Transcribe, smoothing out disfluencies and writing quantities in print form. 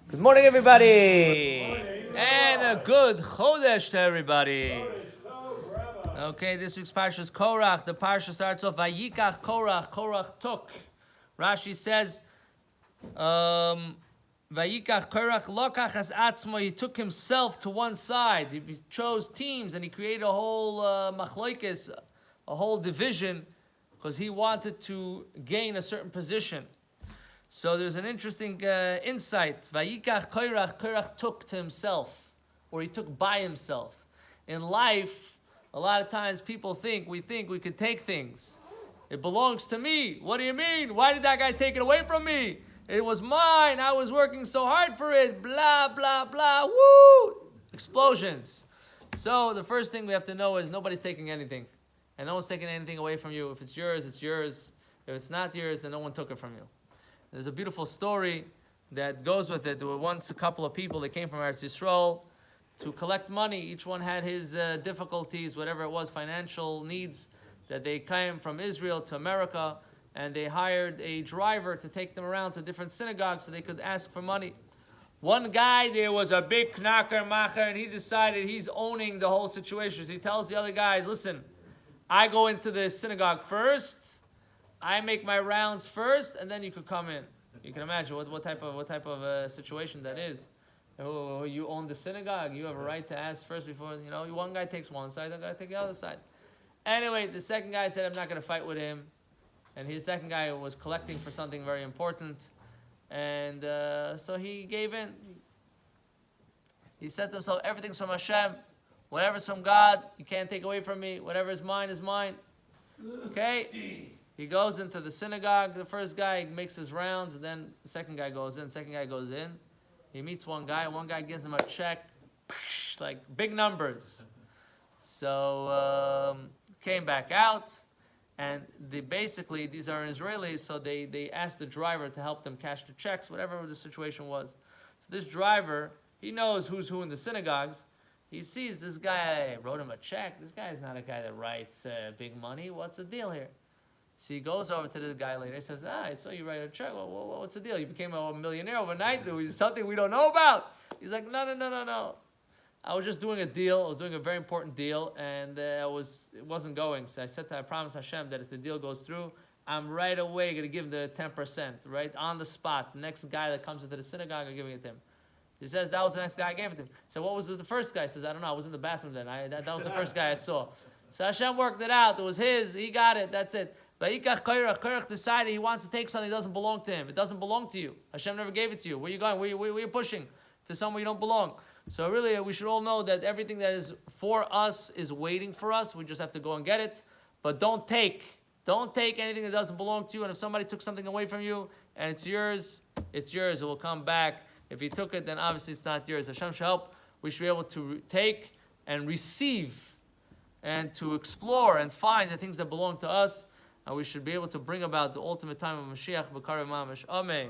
Good morning, everybody. Good morning. And a good Chodesh to everybody. Okay, this week's parsha is Korach. The parsha starts off, Vayikach Korach. Korach took. Rashi says, Vayikach Korach lokach as atzmo. He took himself to one side. He chose teams and he created a whole machloikis, a whole division, because he wanted to gain a certain position. So there's an interesting insight. Vayikach Korach, Korach took to himself, or he took by himself. In life, a lot of times people think we could take things. It belongs to me. What do you mean? Why did that guy take it away from me? It was mine. I was working so hard for it. Blah, blah, blah. Woo! Explosions. So the first thing we have to know is nobody's taking anything. And no one's taking anything away from you. If it's yours, it's yours. If it's not yours, then no one took it from you. There's a beautiful story that goes with it. There were once a couple of people that came from Eretz Yisrael to collect money. Each one had his difficulties, whatever it was, financial needs, that they came from Israel to America, and they hired a driver to take them around to different synagogues so they could ask for money. One guy, there was a big knacker macher, and he decided he's owning the whole situation. So he tells the other guys, listen, I go into the synagogue first, I make my rounds first, and then you could come in. You can imagine what type of situation that is. Oh, you own the synagogue. You have a right to ask first before, one guy takes one side, the other guy takes the other side. Anyway, the second guy said, I'm not going to fight with him. And his second guy was collecting for something very important. And so he gave in. He said to himself, everything's from Hashem. Whatever's from God, you can't take away from me. Whatever is mine is mine. Okay? He goes into the synagogue. The first guy makes his rounds, and then the second guy goes in. Second guy goes in. He meets one guy. One guy gives him a check, like big numbers. So came back out, and basically these are Israelis, so they asked the driver to help them cash the checks, whatever the situation was. So this driver, he knows who's who in the synagogues. He sees this guy wrote him a check. This guy is not a guy that writes big money. What's the deal here? So he goes over to the guy later. He says, I saw you write a check. Well, what's the deal? You became a millionaire overnight. There was something we don't know about. He's like, no. I was just doing a deal. I was doing a very important deal, and it wasn't going. So I promised Hashem that if the deal goes through, I'm right away going to give the 10%, right on the spot. The next guy that comes into the synagogue, I'm giving it to him. He says, that was the next guy I gave it to him. So what was the first guy? He says, I don't know. I was in the bathroom then. That was the first guy I saw. So Hashem worked it out. It was his. He got it. That's it. Vayikach Korach. Korach decided he wants to take something that doesn't belong to him. It doesn't belong to you. Hashem never gave it to you. Where are you going? Where are you pushing? To somewhere you don't belong. So really, we should all know that everything that is for us is waiting for us. We just have to go and get it. But don't take anything that doesn't belong to you. And if somebody took something away from you and it's yours. It will come back. If you took it, then obviously it's not yours. Hashem should help. We should be able to take and receive and to explore and find the things that belong to us. And we should be able to bring about the ultimate time of Mashiach, B'karev Mamash. Amen.